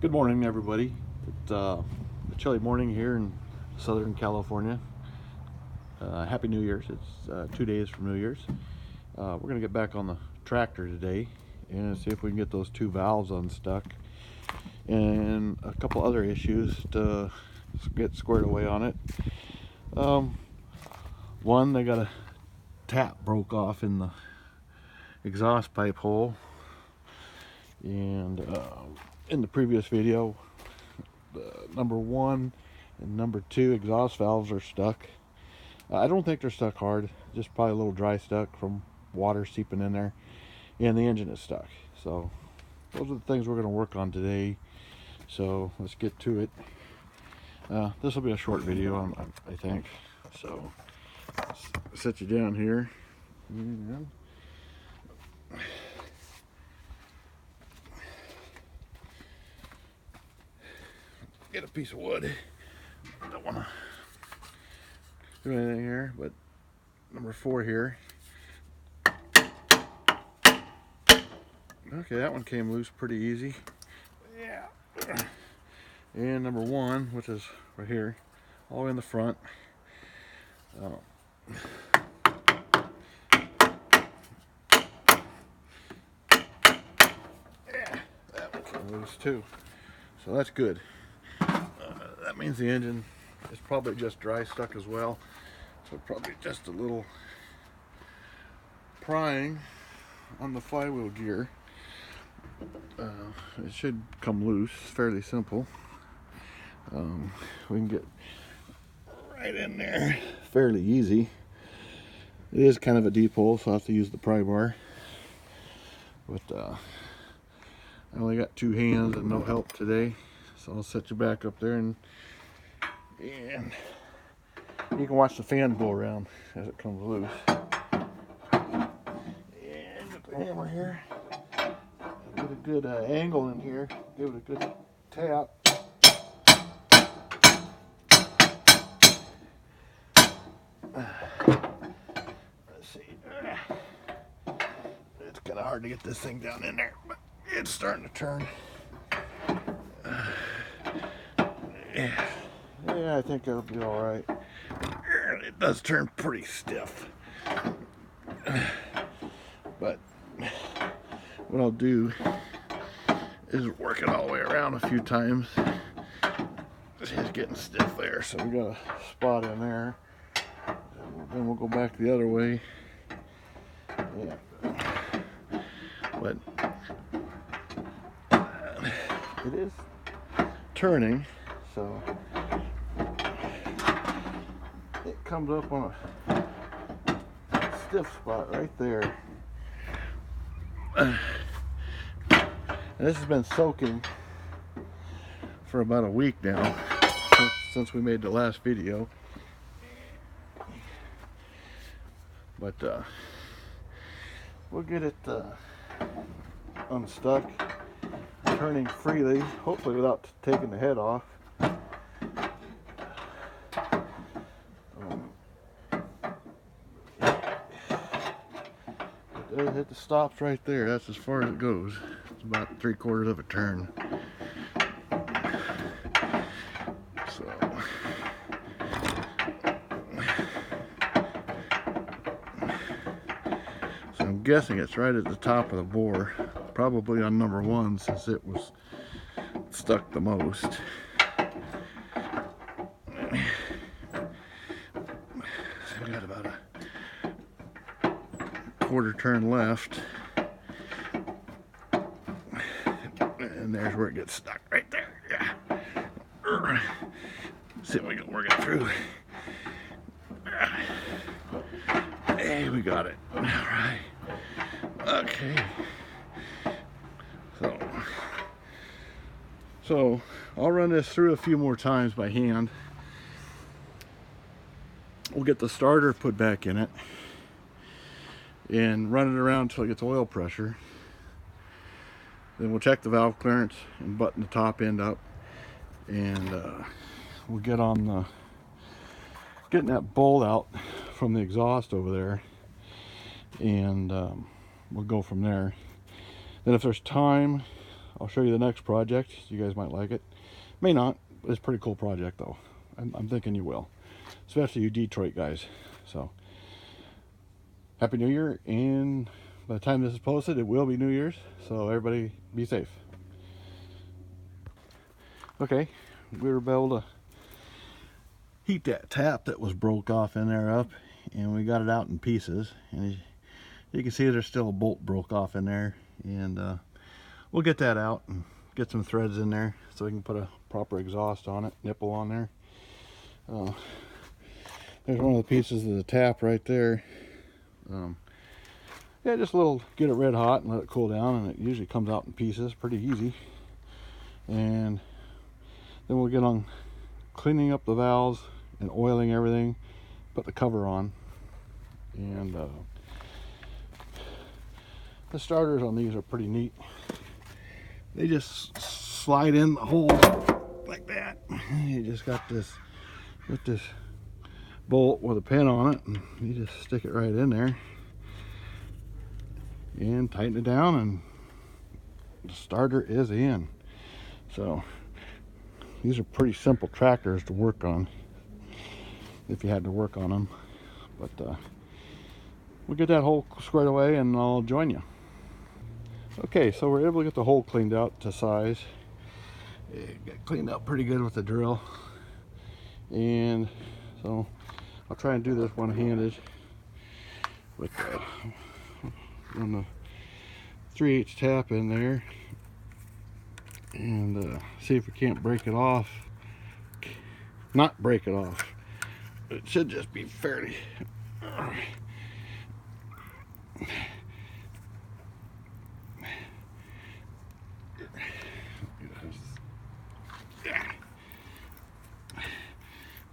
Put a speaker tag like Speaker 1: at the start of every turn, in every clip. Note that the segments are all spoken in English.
Speaker 1: Good morning, everybody. It's a chilly morning here in Southern California. Happy New Year's. It's 2 days from New Year's. We're going to get back on the tractor today and see if we can get those two valves unstuck and a couple other issues to get squared away on it. One, they got a tap broke off in the exhaust pipe hole, and in the previous video, number one and number two exhaust valves are stuck. I don't think they're stuck hard, just probably a little dry stuck from water seeping in there, and the engine is stuck. So those are the things we're going to work on today. So let's get to it. This will be a short video, I think. So let's set you down here. Get a piece of wood. Don't want to do anything here, but number 4 here. Okay, that one came loose pretty easy. Yeah. And number 1, which is right here, all the way in the front. Yeah, that one came loose too. So that's good. That means the engine is probably just dry stuck as well. So probably just a little prying on the flywheel gear. It should come loose. It's fairly simple. We can get right in there fairly easy. It is kind of a deep hole, so I have to use the pry bar. But I only got 2 hands and no help today, so I'll set you back up there and you can watch the fan go around as it comes loose. And get the hammer here. Get a good angle in here. Give it a good tap. Let's see. It's kind of hard to get this thing down in there, but it's starting to turn. Yeah, I think it'll be all right. It does turn pretty stiff, but what I'll do is work it all the way around a few times. It's getting stiff there, so we got a spot in there. Then we'll go back the other way. Yeah, but it is turning, so it comes up on a stiff spot right there. And this has been soaking for about a week now since we made the last video. But we'll get it unstuck, turning freely, hopefully without taking the head off. It hit the stops right there. That's as far as it goes. It's about 3/4 of a turn. So I'm guessing it's right at the top of the bore, probably on number 1 since it was stuck the most. So we got about a 1/4 turn left, and there's where it gets stuck right there. Yeah. See if we can work it through. Hey, we got it. All right. Okay. So I'll run this through a few more times by hand. We'll get the starter put back in it and run it around until it gets oil pressure. Then we'll check the valve clearance and button the top end up, and we'll get on the getting that bolt out from the exhaust over there, and we'll go from there. Then if there's time, I'll show you the next project. You guys might like it. May not. It's a pretty cool project though. I'm thinking you will, especially you Detroit guys. So Happy New Year, and by the time this is posted, it will be New Year's, so everybody be safe. Okay, we were able to heat that tap that was broke off in there up, and we got it out in pieces, and you can see there's still a bolt broke off in there, and we'll get that out and get some threads in there so we can put a proper exhaust on it, nipple on there. There's one of the pieces of the tap right there. Yeah, just a little, get it red hot and let it cool down, and it usually comes out in pieces pretty easy. And then we'll get on cleaning up the valves and oiling everything, put the cover on, and the starters on these are pretty neat. They just slide in the hole like that. You just got this with this bolt with a pin on it, and you just stick it right in there and tighten it down, and the starter is in. So these are pretty simple tractors to work on if you had to work on them, but we'll get that hole squared away and I'll join you. Okay, so we're able to get the hole cleaned out to size. It got cleaned out pretty good with the drill, and so I'll try and do this one-handed with on the 3/8 tap in there, and see if we can't break it off. Not break it off. It should just be fairly.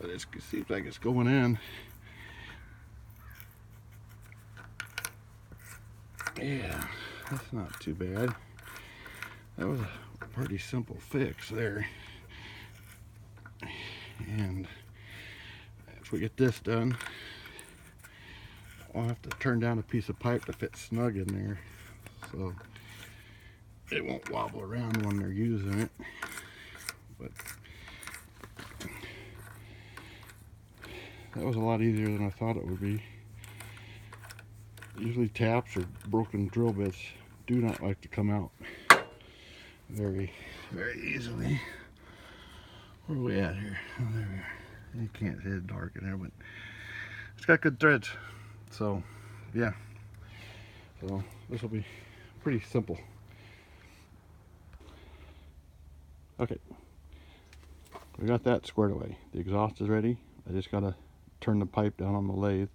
Speaker 1: But it seems like it's going in. Yeah, that's not too bad. That was a pretty simple fix there. And if we get this done, I'll have to turn down a piece of pipe to fit snug in there, so it won't wobble around when they're using it. But that was a lot easier than I thought it would be. Usually taps or broken drill bits do not like to come out very easily. Where are we at here? Oh, there we are. You can't see it dark in there, but it's got good threads. So yeah, so this will be pretty simple. Okay, we got that squared away. The exhaust is ready. I just gotta turn the pipe down on the lathe.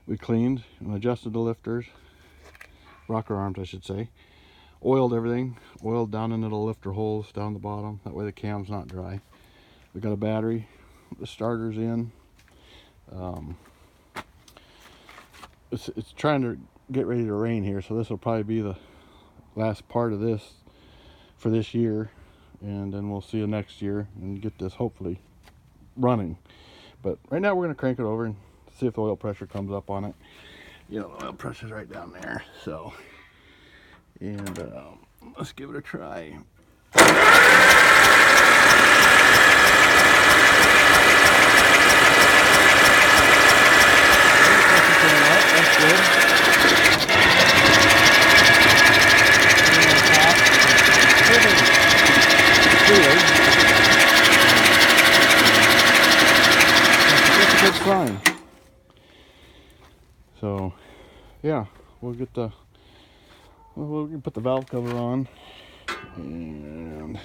Speaker 1: We cleaned and adjusted the lifters, rocker arms I should say, oiled everything, oiled down into the lifter holes down the bottom, that way the cam's not dry. We got a battery, the starter's in. It's trying to get ready to rain here, so this will probably be the last part of this for this year, and then we'll see you next year and get this hopefully running. But right now we're going to crank it over and see if the oil pressure comes up on it. You know, the oil pressure's right down there, so, and let's give it a try. That's good. That's a good sign. So yeah, we'll get the, we'll put the valve cover on, and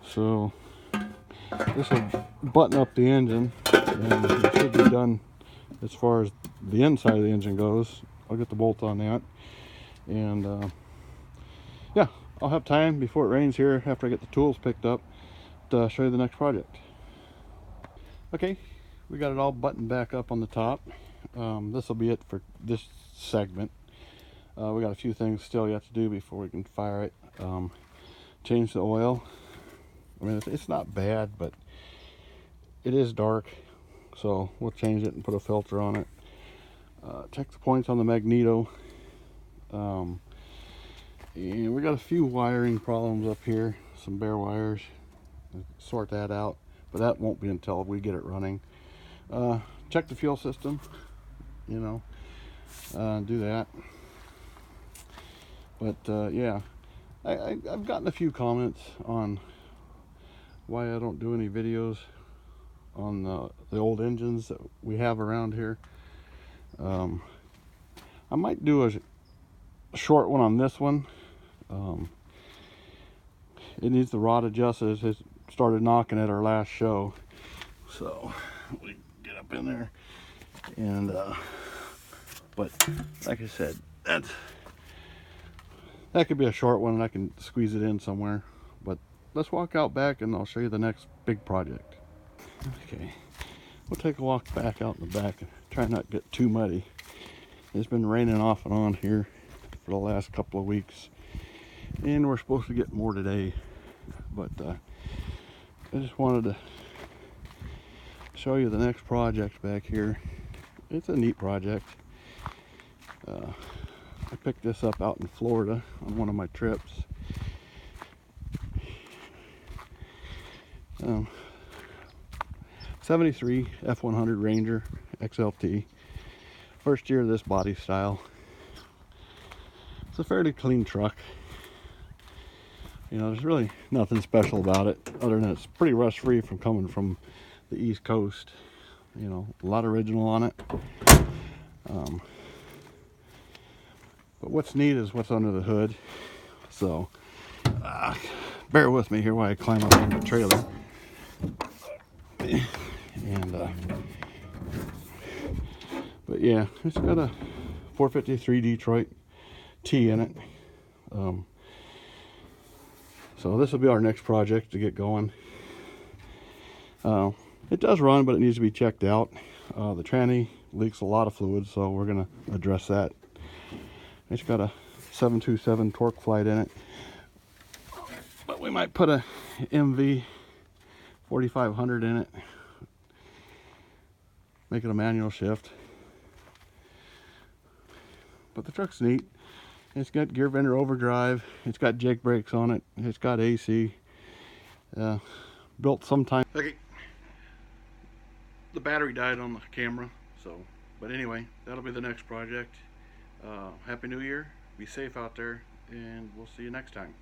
Speaker 1: so this will button up the engine, and it should be done as far as the inside of the engine goes. I'll get the bolt on that, and yeah, I'll have time before it rains here after I get the tools picked up to show you the next project. Okay, we got it all buttoned back up on the top. This will be it for this segment. We got a few things still yet to do before we can fire it. Change the oil. I mean, it's not bad, but it is dark, so we'll change it and put a filter on it. Check the points on the magneto, And we got a few wiring problems up here, some bare wires. Sort that out, but that won't be until we get it running. Check the fuel system, you know, do that. But yeah, I've gotten a few comments on why I don't do any videos on the old engines that we have around here. I might do a short one on this one. It needs the rod adjusted. It started knocking at our last show, so we get up in there. And but like I said, that could be a short one and I can squeeze it in somewhere. But let's walk out back and I'll show you the next big project. Okay, we'll take a walk back out in the back and try not to get too muddy. It's been raining off and on here for the last couple of weeks, and we're supposed to get more today. But I just wanted to show you the next project back here. It's a neat project. I picked this up out in Florida on one of my trips. 73 F100 Ranger XLT. First year of this body style. It's a fairly clean truck. You know, there's really nothing special about it other than it's pretty rust free from coming from the East Coast. You know, a lot of original on it. But what's neat is what's under the hood. So bear with me here while I climb up on the trailer. And but yeah, it's got a 453 Detroit T in it. So this will be our next project to get going. It does run, but it needs to be checked out. The tranny leaks a lot of fluid, so we're going to address that. It's got a 727 torque flight in it, but we might put a MV 4500 in it, make it a manual shift. But the truck's neat. It's got gear vendor overdrive. It's got jake brakes on it. It's got AC. Built sometime. Okay. The battery died on the camera, so. But anyway, that'll be the next project. Happy New Year. Be safe out there, and we'll see you next time.